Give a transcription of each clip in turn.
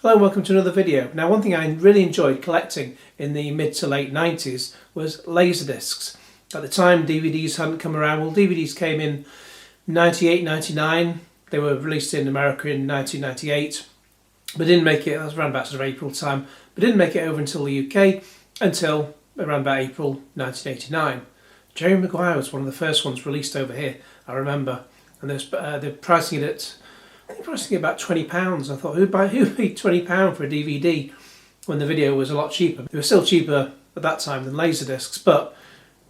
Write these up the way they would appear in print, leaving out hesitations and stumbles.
Hello and welcome to another video. Now, one thing I really enjoyed collecting in the mid to late 90s was Laserdiscs. At the time DVDs hadn't come around. Well, DVDs came in 98, 99. They were released in America in 1998, but didn't make it, that was around about sort of April time, but didn't make it over until the UK until around about April 1989. Jerry Maguire was one of the first ones released over here, I remember, and they're pricing it at, I think pricing it about £20. I thought, who'd pay £20 for a DVD when the video was a lot cheaper? They were still cheaper at that time than Laserdiscs, but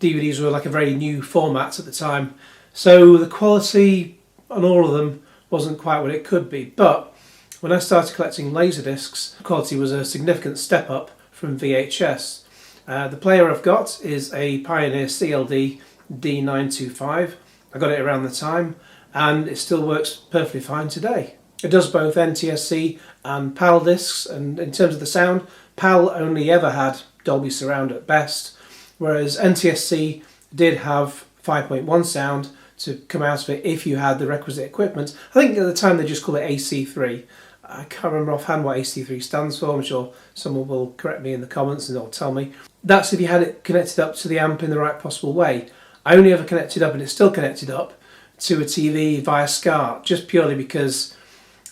DVDs were like a very new format at the time, so the quality on all of them wasn't quite what it could be. But when I started collecting Laserdiscs, the quality was a significant step up from VHS. The player I've got is a Pioneer CLD D925. I got it around the time and it still works perfectly fine today. It does both NTSC and PAL discs, and in terms of the sound, PAL only ever had Dolby Surround at best, whereas NTSC did have 5.1 sound to come out of it if you had the requisite equipment. I think at the time they just called it AC3. I can't remember offhand what AC3 stands for. I'm sure someone will correct me in the comments and they'll tell me. That's if you had it connected up to the amp in the right possible way. I only ever connected up, and it's still connected up, to a TV via SCART, just purely because,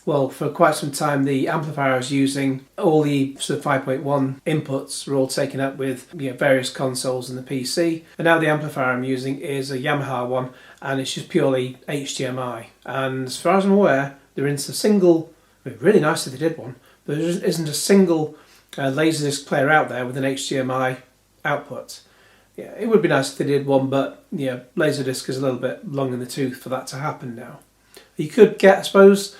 well, for quite some time the amplifier I was using, all the sort of 5.1 inputs were all taken up with various consoles in the PC, and now the amplifier I'm using is a Yamaha one, and it's just purely HDMI. And as far as I'm aware, there isn't a single, really nice if they did one, but there isn't a single Laserdisc player out there with an HDMI output. Yeah, it would be nice if they did one, but yeah, Laserdisc is a little bit long in the tooth for that to happen now. You could get, I suppose,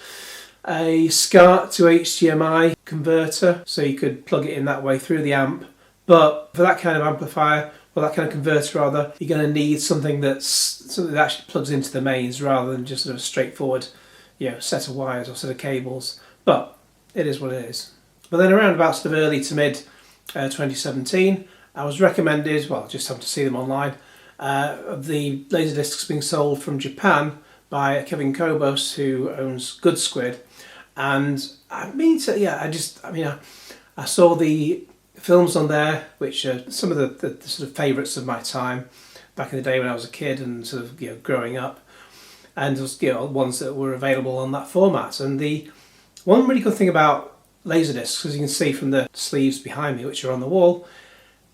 a SCART to HDMI converter, so you could plug it in that way through the amp, but for that kind of amplifier, or that kind of converter rather, you're going to need something that actually plugs into the mains rather than just sort of a straightforward set of wires or set of cables. But it is what it is. But then around about sort of early to mid 2017, I was recommended, well, just having to see them online, of the Laserdiscs being sold from Japan by Kevin Kobos, who owns Good Squid. And I saw the films on there, which are some of the sort of favourites of my time back in the day when I was a kid and sort of growing up, and ones that were available on that format. And the one really good thing about Laserdiscs, as you can see from the sleeves behind me, which are on the wall,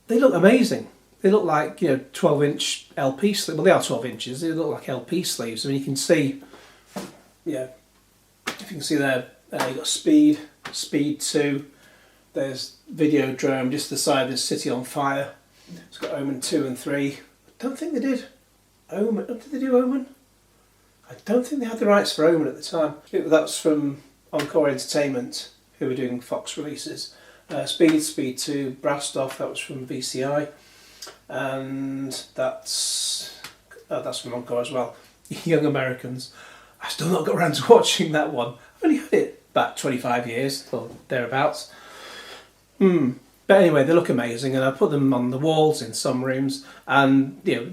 they look amazing. They look like 12-inch LP sleeves. Well, they are 12 inches. They look like LP sleeves. I mean, you can see, if you can see there, you've got Speed 2. There's Videodrome just the side of City on Fire. It's got Omen 2 and 3. I don't think they did Omen. Did they do Omen? I don't think they had the rights for Omen at the time. That was from Encore Entertainment, who were doing Fox releases. Speed 2, Brastoff, that was from VCI, and that's from Encore as well. Young Americans. I've still not got around to watching that one. I've only had it about 25 years or thereabouts. But anyway, they look amazing, and I put them on the walls in some rooms, and they're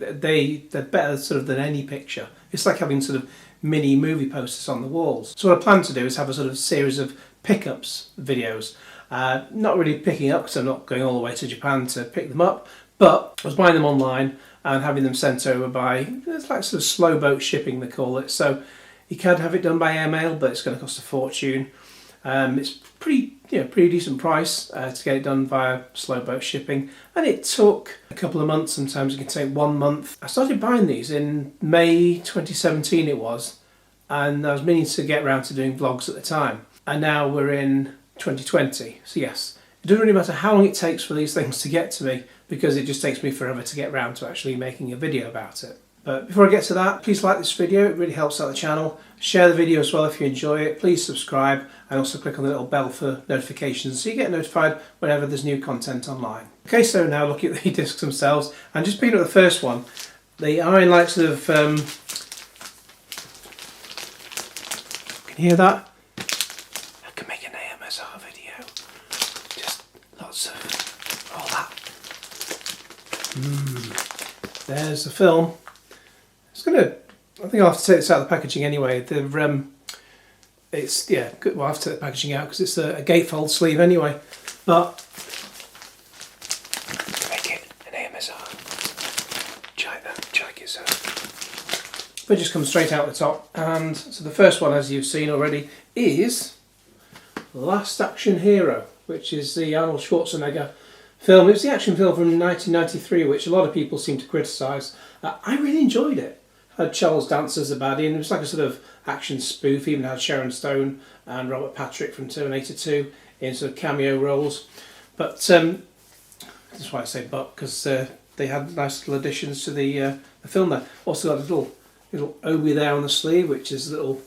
better sort of than any picture. It's like having sort of mini movie posters on the walls. So what I plan to do is have a sort of series of pickups videos. Not really picking up because I'm not going all the way to Japan to pick them up, but I was buying them online and having them sent over by, it's like sort of slow boat shipping they call it. So you can have it done by airmail, but it's going to cost a fortune. It's pretty decent price to get it done via slow boat shipping, and it took a couple of months. Sometimes it can take 1 month. I started buying these in May 2017 it was, and I was meaning to get around to doing vlogs at the time, and now we're in 2020, so yes, it doesn't really matter how long it takes for these things to get to me, because it just takes me forever to get around to actually making a video about it. But before I get to that, please like this video, it really helps out the channel. Share the video as well if you enjoy it. Please subscribe, and also click on the little bell for notifications so you get notified whenever there's new content online. Okay, so now looking at the discs themselves, and just picking up the first one, they are in like sort of, can you hear that? Video, just lots of all that. There's the film. I think I'll have to take this out of the packaging anyway. it's, yeah, good. Well, I have to take the packaging out because it's a gatefold sleeve anyway. But make it an AMSR. But it just comes straight out the top. And so the first one, as you've seen already, is Last Action Hero, which is the Arnold Schwarzenegger film. It was the action film from 1993, which a lot of people seem to criticise. I really enjoyed it. Had Charles Dance as a baddie, and it was like a sort of action spoof. Even had Sharon Stone and Robert Patrick from Terminator 2 in sort of cameo roles. But that's why I say but, because they had nice little additions to the film there. Also got a little obi there on the sleeve, which is a little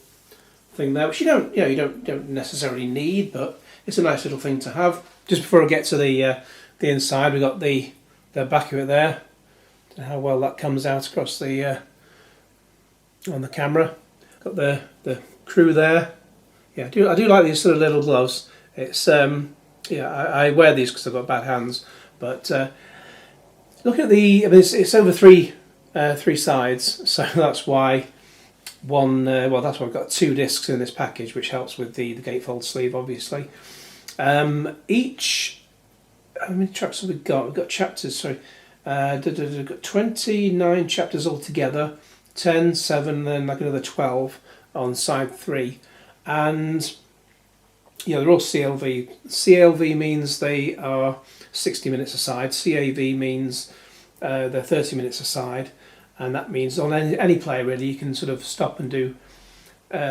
thing there, which you don't necessarily need, but it's a nice little thing to have. Just before I get to the inside, we got the back of it there. Don't know how well that comes out across the on the camera. Got the crew there. Yeah, I do like these sort of little gloves. It's I wear these because I've got bad hands, but look at it's over three sides, so that's why that's why I've got 2 discs in this package, which helps with the gatefold sleeve, obviously. Each, how many chapters have we got? We've got chapters, sorry, we've got 29 chapters altogether, 10, 7, then like another 12 on side 3, and yeah, they're all CLV. CLV means they are 60 minutes a side. CAV means they're 30 minutes a side, and that means on any player really you can sort of stop and do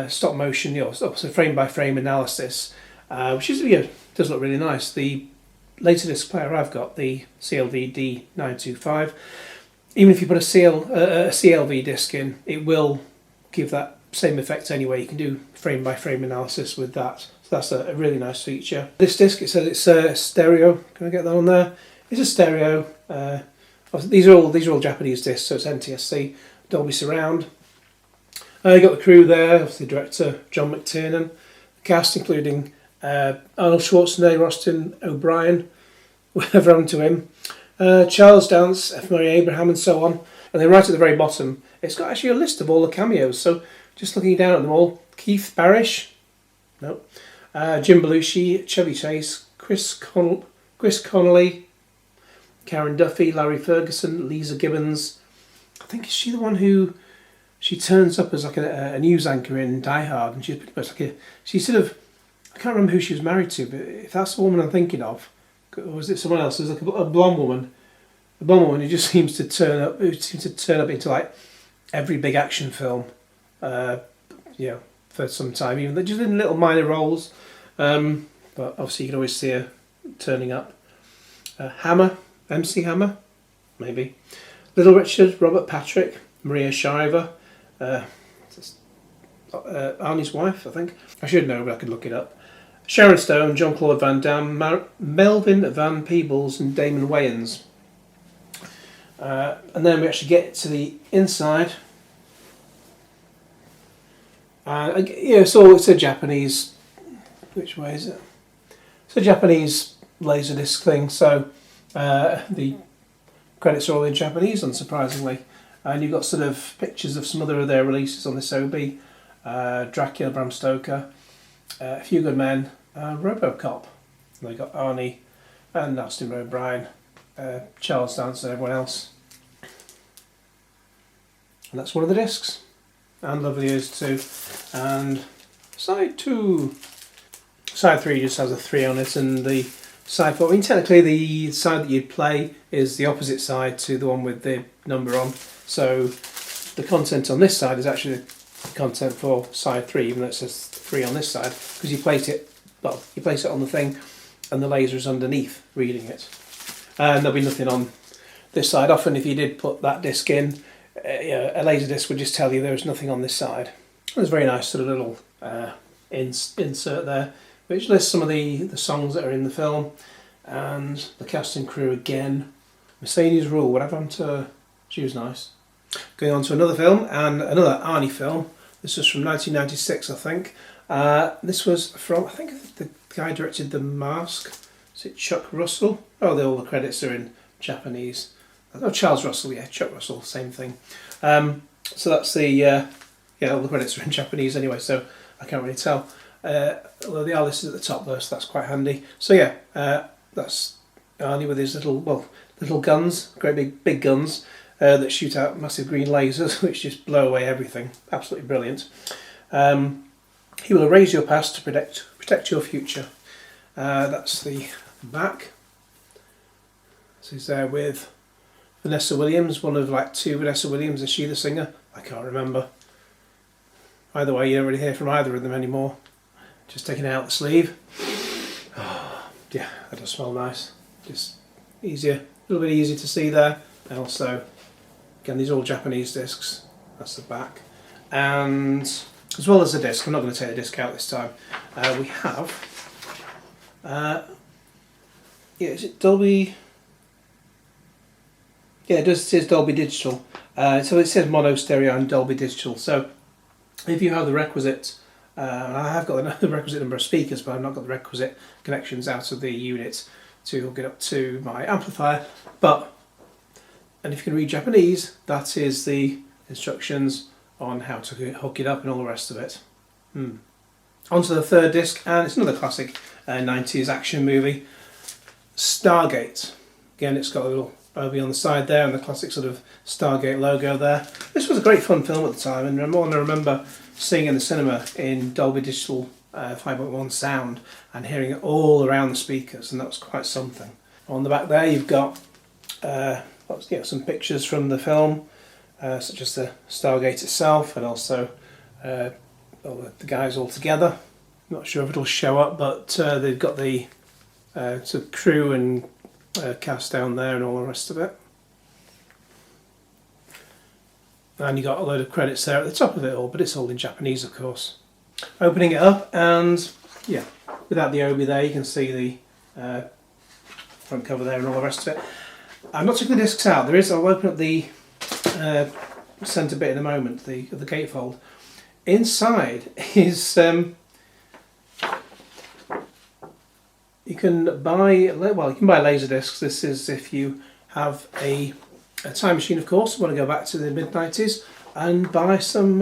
stop motion, so frame by frame analysis, which is does look really nice. The Laserdisc player I've got, the CLV D925, even if you put a CLV disc in, it will give that same effect anyway. You can do frame by frame analysis with that. So that's a really nice feature. This disc, it says it's stereo. Can I get that on there? It's a stereo. These are all Japanese discs, so it's NTSC, Dolby Surround. You got the crew there, the director John McTiernan, the cast including Arnold Schwarzenegger, Austin O'Brien, whatever happened to him, Charles Dance, F. Murray Abraham, and so on. And then right at the very bottom, it's got actually a list of all the cameos. So just looking down at them all, Keith Barish, no, Jim Belushi, Chevy Chase, Chris Connolly, Karen Duffy, Larry Ferguson, Lisa Gibbons. I think is she the one who she turns up as like a news anchor in Die Hard, and she's pretty much like she's sort of, I can't remember who she was married to, but if that's the woman I'm thinking of, or was it someone else? There's like a blonde woman who just seems to turn up. Who seems to turn up into like every big action film, for some time. Even just in little minor roles, but obviously you can always see her turning up. Hammer, MC Hammer, maybe. Little Richard, Robert Patrick, Maria Shriver, Arnie's wife, I think. I should know, but I could look it up. Sharon Stone, Jean-Claude Van Damme, Melvin Van Peebles, and Damon Wayans. And then we actually get to the inside. So it's a Japanese. Which way is it? It's a Japanese Laserdisc thing. So the credits are all in Japanese, unsurprisingly. And you've got sort of pictures of some other of their releases on this OB. Dracula, Bram Stoker, A Few Good Men, RoboCop. And they got Arnie and Austin O'Brien, Charles Dance, and everyone else. And that's one of the discs. And lovely is too. And side 2. Side 3 just has a 3 on it, and the side 4, I mean technically the side that you'd play is the opposite side to the one with the number on. So the content on this side is actually the content for side 3, even though it says 3 on this side, because you place it on the thing and the laser is underneath reading it. And there'll be nothing on this side. Often if you did put that disc in, a laser disc would just tell you there's nothing on this side. There's a very nice sort of little insert there, which lists some of the songs that are in the film, and the cast and crew again. Mercedes Rule, whatever happened to her? She was nice. Going on to another film, and another Arnie film. This was from 1996, I think. This was from, I think the guy directed The Mask. Is it Chuck Russell? Oh, all the credits are in Japanese. Oh, Charles Russell, yeah, Chuck Russell, same thing. So that's the, all the credits are in Japanese anyway, so I can't really tell. Although they are listed at the top though, so that's quite handy. So yeah, that's Arnie with his little guns, great big guns that shoot out massive green lasers, which just blow away everything. Absolutely brilliant. He will erase your past to protect your future. That's the back. So he's there with Vanessa Williams, one of like two Vanessa Williams. Is she the singer? I can't remember. Either way, you don't really hear from either of them anymore. Just taking it out the sleeve. Oh, yeah, that does smell nice. Just easier, a little bit easier to see there. And also, again, these are all Japanese discs. That's the back. And as well as the disc, I'm not going to take the disc out this time. We have, yeah, is it Dolby? Yeah, it says Dolby Digital. So it says mono stereo and Dolby Digital. So if you have the requisite, I have got the requisite number of speakers, but I've not got the requisite connections out of the unit to hook it up to my amplifier. And if you can read Japanese, that is the instructions on how to hook it up and all the rest of it. Onto the third disc, and it's another classic 90s action movie, Stargate. Again, it's got a little Obi on the side there and the classic sort of Stargate logo there. This was a great fun film at the time, and I remember seeing it in the cinema in Dolby Digital 5.1 sound and hearing it all around the speakers, and that was quite something. On the back there you've got some pictures from the film, such as the Stargate itself, and also all the guys all together. Not sure if it'll show up, but they've got the sort of crew and cast down there and all the rest of it. And you got a load of credits there at the top of it all, but it's all in Japanese, of course. Opening it up, and yeah, without the Obi there, you can see the front cover there and all the rest of it. I'm not taking the discs out. I'll open up the centre bit in a moment, the gatefold. Inside is you can buy Laserdiscs. This is if you have a time machine, of course. Want to go back to the mid-90s and buy some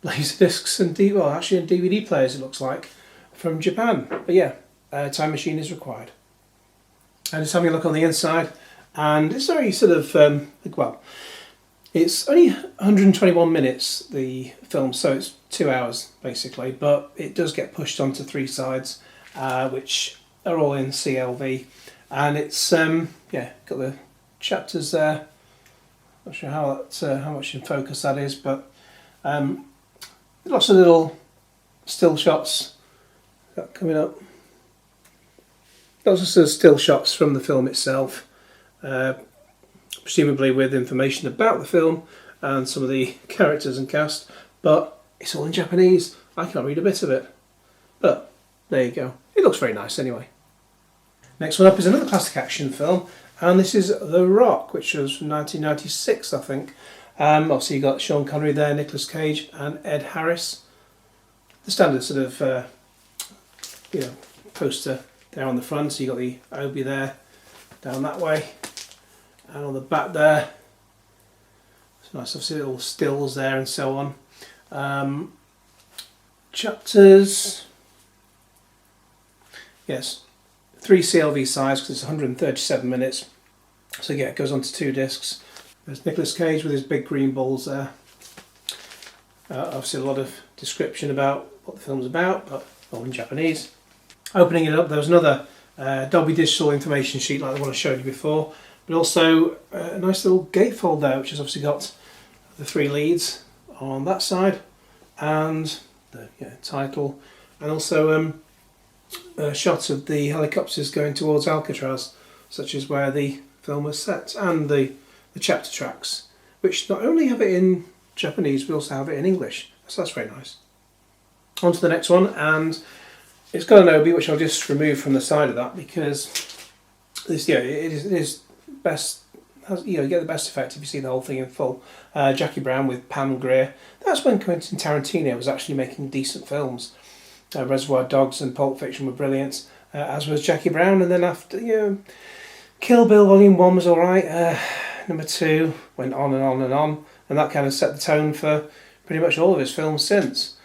Laserdiscs and DVD players. It looks like from Japan. But yeah, a time machine is required. And just having a look on the inside, and it's very sort of it's only 121 minutes, the film, so it's 2 hours basically, but it does get pushed onto 3 sides, which are all in CLV, and it's got the chapters there. Not sure how much in focus that is, but lots of little still shots coming up. Lots of sort of still shots from the film itself. Presumably with information about the film and some of the characters and cast, but it's all in Japanese. I can't read a bit of it, but there you go. It looks very nice anyway. Next one up is another classic action film, and this is The Rock, which was from 1996, I think. Obviously you got Sean Connery there, Nicolas Cage and Ed Harris. The standard sort of poster there on the front, so you got the Obi there down that way. And on the back there, it's nice, obviously little stills there and so on. Chapters, yes, 3 CLV size because it's 137 minutes. So yeah, it goes on to 2 discs. There's Nicolas Cage with his big green balls there. Obviously a lot of description about what the film's about, but all in Japanese. Opening it up, there was another Dolby Digital information sheet like the one I showed you before. But also a nice little gatefold there, which has obviously got the 3 leads on that side and the title, and also a shot of the helicopters going towards Alcatraz, such as where the film was set, and the chapter tracks, which not only have it in Japanese, but also have it in English. So that's very nice. On to the next one, and it's got an Obi, which I'll just remove from the side of that because this, it is best, you get the best effect if you see the whole thing in full. Jackie Brown with Pam Grier. That's when Quentin Tarantino was actually making decent films. Reservoir Dogs and Pulp Fiction were brilliant, as was Jackie Brown. And then after, Kill Bill Volume 1 was alright. Number 2 went on and on and on, and that kind of set the tone for pretty much all of his films since.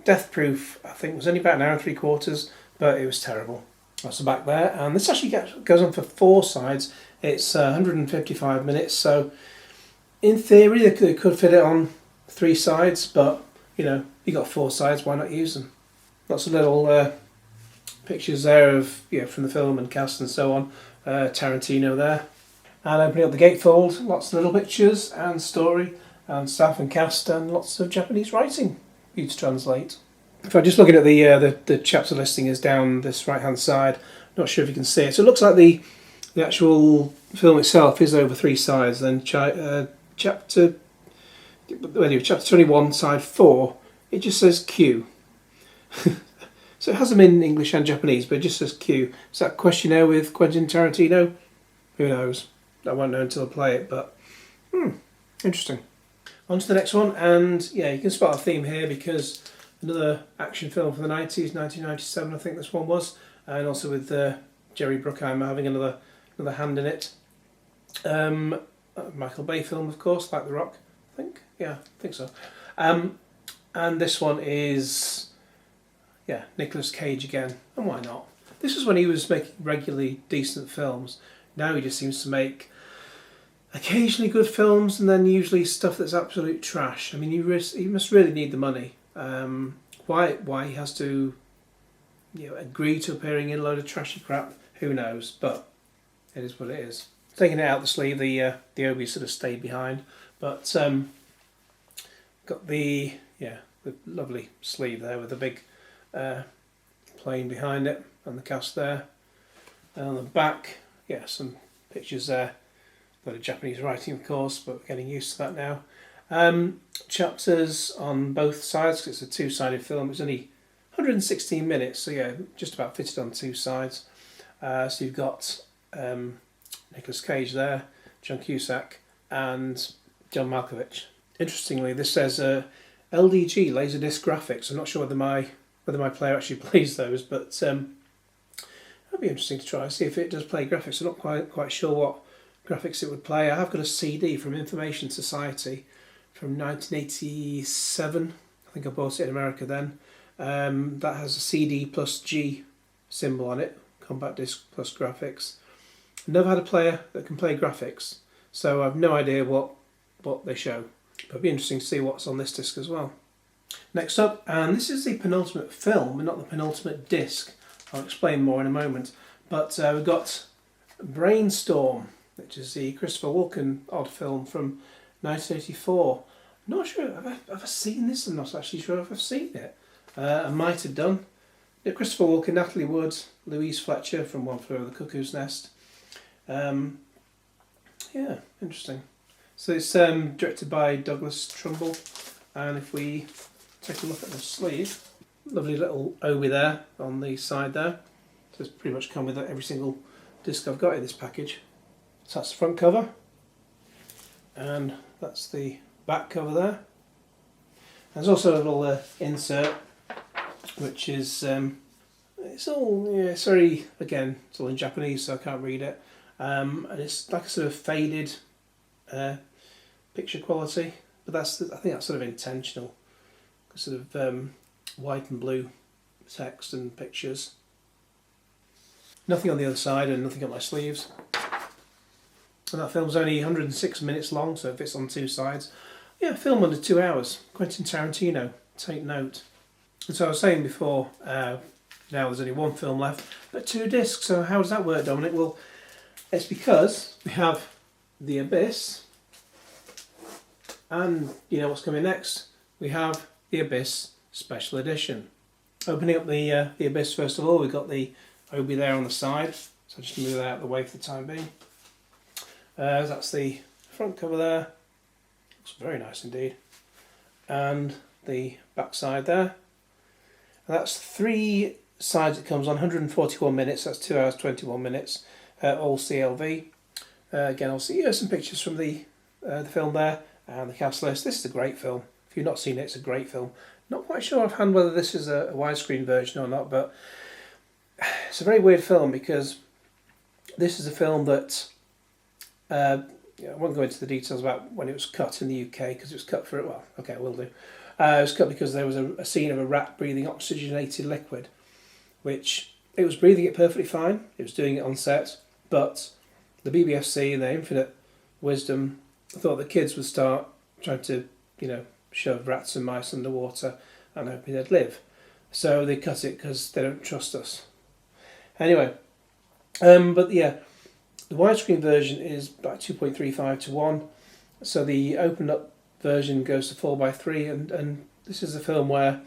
Death Proof, I think, was only about an hour and 3/4, but it was terrible. That's the back there, and this actually goes on for 4 sides. It's 155 minutes, so in theory they could fit it on 3 sides, but you know, you got 4 sides, why not use them? Lots of little pictures there of from the film and cast and so on. Tarantino there, and opening up the gatefold, lots of little pictures and story and staff and cast, and lots of Japanese writing for you to translate. If I'm just looking at the chapter listing is down this right hand side, not sure if you can see it. So it looks like the actual film itself is over 3 sides. Then chapter 21, side 4, it just says Q. So it has them in English and Japanese, but it just says Q. Is that questionnaire with Quentin Tarantino? Who knows? I won't know until I play it, but interesting. On to the next one, and yeah, you can spot a theme here because another action film from the 90s, 1997 I think this one was, and also with Jerry Bruckheimer having another hand in it. Michael Bay film, of course, like The Rock, I think. Yeah, I think so. And this one is, Nicolas Cage again, and why not? This was when he was making regularly decent films. Now he just seems to make occasionally good films, and then usually stuff that's absolute trash. I mean, he must really need the money. Why he has to agree to appearing in a load of trashy crap, who knows, but it is what it is. Taking it out the sleeve, the obi sort of stayed behind, but got the lovely sleeve there with the big plane behind it and the cast there, and on the back some pictures there. A lot of Japanese writing, of course, but we're getting used to that now. Chapters on both sides, because it's a 2-sided film. It's only 116 minutes, so just about fitted on 2 sides. So you've got Nicolas Cage there, John Cusack, and John Malkovich. Interestingly, this says LDG, Laserdisc Graphics. I'm not sure whether my player actually plays those, but that'd be interesting to try, see if it does play graphics. I'm not quite sure what graphics it would play. I have got a CD from Information Society from 1987. I think I bought it in America then. That has a CD plus G symbol on it, compact disc plus graphics. I've never had a player that can play graphics, so I've no idea what they show. But it'd be interesting to see what's on this disc as well. Next up, and this is the penultimate film, and not the penultimate disc. I'll explain more in a moment. But we've got Brainstorm, which is the Christopher Walken odd film from 1984. I'm not sure, have I ever seen this? I'm not actually sure if I've seen it. I might have done. Christopher Walken, Natalie Wood, Louise Fletcher from One Flew Over the Cuckoo's Nest. Interesting. So it's directed by Douglas Trumbull, and if we take a look at the sleeve, lovely little obi there on the side there. So it's pretty much come with every single disc I've got in this package. So that's the front cover, and that's the back cover there. There's also a little insert, which is it's all it's very, again, it's all in Japanese, so I can't read it, and it's like a sort of faded picture quality, but I think that's sort of intentional, sort of white and blue text and pictures. Nothing on the other side and nothing on my sleeves. And that film's only 106 minutes long, so it fits on 2 sides. Yeah, film under 2 hours. Quentin Tarantino, take note. And so I was saying before, now there's only 1 film left, but 2 discs. So how does that work, Dominic? Well, it's because we have The Abyss, and you know what's coming next? We have The Abyss Special Edition. Opening up the Abyss first of all, we've got the obi there on the side, so just move that out of the way for the time being. That's the front cover there, looks very nice indeed, and the back side there. And that's 3 sides it comes on, 141 minutes, that's 2 hours 21 minutes, all CLV. Again, I'll see some pictures from the film there and the cast list. This is a great film. If you've not seen it, it's a great film. Not quite sure offhand whether this is a widescreen version or not, but it's a very weird film because this is a film that I won't go into the details about when it was cut in the UK because it was cut for, well, okay, I will do. It was cut because there was a scene of a rat breathing oxygenated liquid, which it was breathing it perfectly fine. It was doing it on set, but the BBFC in their infinite wisdom thought the kids would start trying to, shove rats and mice underwater and hoping they'd live. So they cut it because they don't trust us. Anyway, but yeah, the widescreen version is about 2.35 to 1. So the opened up version goes to 4:3, and this is a film where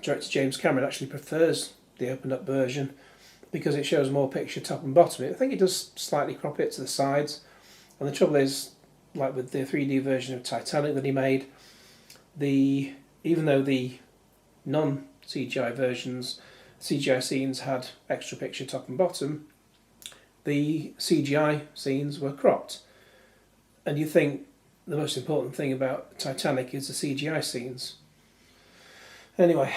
director James Cameron actually prefers the opened up version because it shows more picture top and bottom. I think it does slightly crop it to the sides, and the trouble is, like with the 3D version of Titanic that he made, even though the non-CGI versions, CGI scenes had extra picture top and bottom, the CGI scenes were cropped. And you think the most important thing about Titanic is the CGI scenes. Anyway,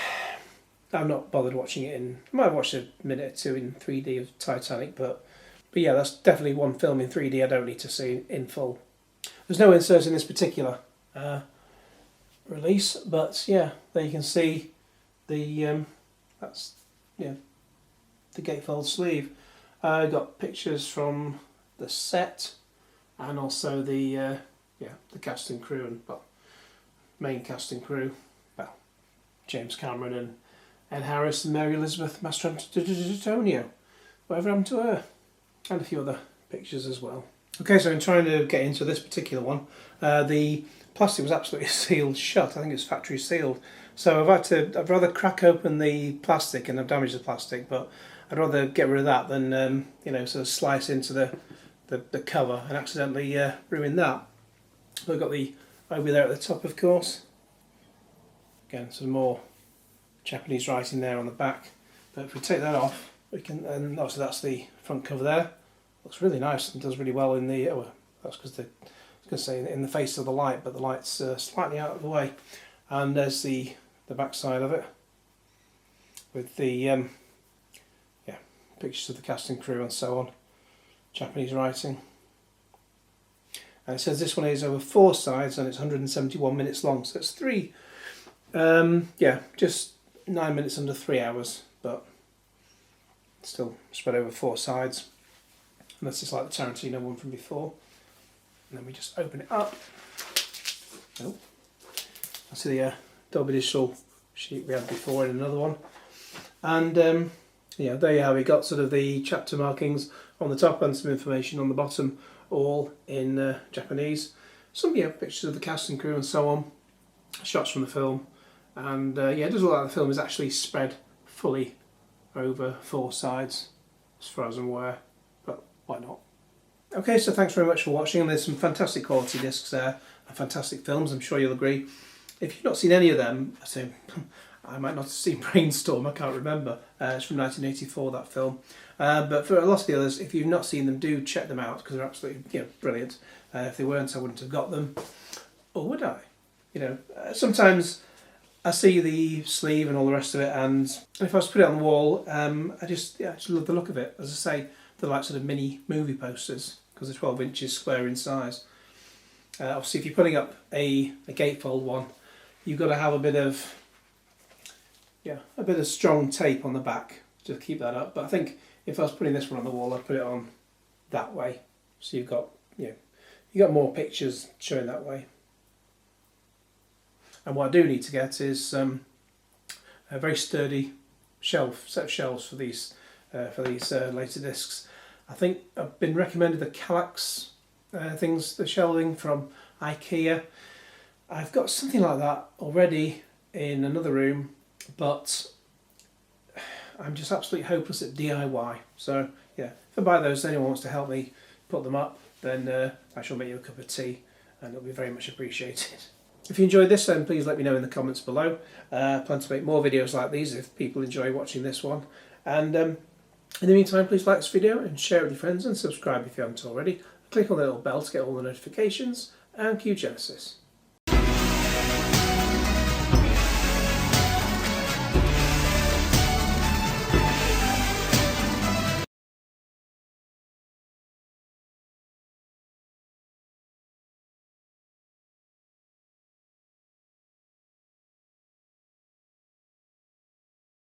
I've not bothered watching it I might have watched a minute or two in 3D of Titanic, but yeah, that's definitely one film in 3D I don't need to see in full. There's no insert in this particular release, but yeah, there you can see the the gatefold sleeve. I got pictures from the set and also the cast and crew and main cast and crew. Well, James Cameron and Ed Harris and Mary Elizabeth Mastrantonio. Whatever happened to her? And a few other pictures as well. Okay, so in trying to get into this particular one, the plastic was absolutely sealed shut. I think it's factory sealed. So I'd rather crack open the plastic, and I've damaged the plastic, but I'd rather get rid of that than sort of slice into the cover and accidentally ruin that. We've got the over there at the top, of course. Again, some more Japanese writing there on the back. But if we take that off, we can, and obviously that's the front cover there. Looks really nice and does really well in the. Oh, that's because I was going to say in the face of the light, but the light's slightly out of the way. And there's the back side of it with the pictures of the cast and crew and so on. Japanese writing. And it says this one is over 4 sides and it's 171 minutes long. So it's just 9 minutes under 3 hours, but still spread over 4 sides. And that's just like the Tarantino one from before. And then we just open it up. Oh, that's the Dolby Digital sheet we had before in another one. And there you have it. Got sort of the chapter markings on the top and some information on the bottom, all in Japanese. Some pictures of the cast and crew and so on, shots from the film, and it does look like the film is actually spread fully over 4 sides, as far as I'm aware. But why not? Okay, so thanks very much for watching. There's some fantastic quality discs there, and fantastic films. I'm sure you'll agree. If you've not seen any of them, I might not have seen Brainstorm, I can't remember. It's from 1984, that film. But for a lot of the others, if you've not seen them, do check them out because they're absolutely brilliant. If they weren't, I wouldn't have got them. Or would I? Sometimes I see the sleeve and all the rest of it, and if I was to put it on the wall, I just love the look of it. As I say, they're like sort of mini movie posters because they're 12 inches square in size. Obviously, if you're putting up a gatefold one, you've got to have a bit of strong tape on the back to keep that up. But I think if I was putting this one on the wall, I'd put it on that way, so you've got more pictures showing that way. And what I do need to get is a very sturdy set of shelves for these Laserdiscs. I think I've been recommended the Kallax the shelving from IKEA. I've got something like that already in another room, but I'm just absolutely hopeless at DIY. So if I buy those, anyone wants to help me put them up, then I shall make you a cup of tea, and it'll be very much appreciated. If you enjoyed this, then please let me know in the comments below. I plan to make more videos like these if people enjoy watching this one. And in the meantime, please like this video and share it with your friends, and subscribe if you haven't already. Click on the little bell to get all the notifications, and cue Genesis.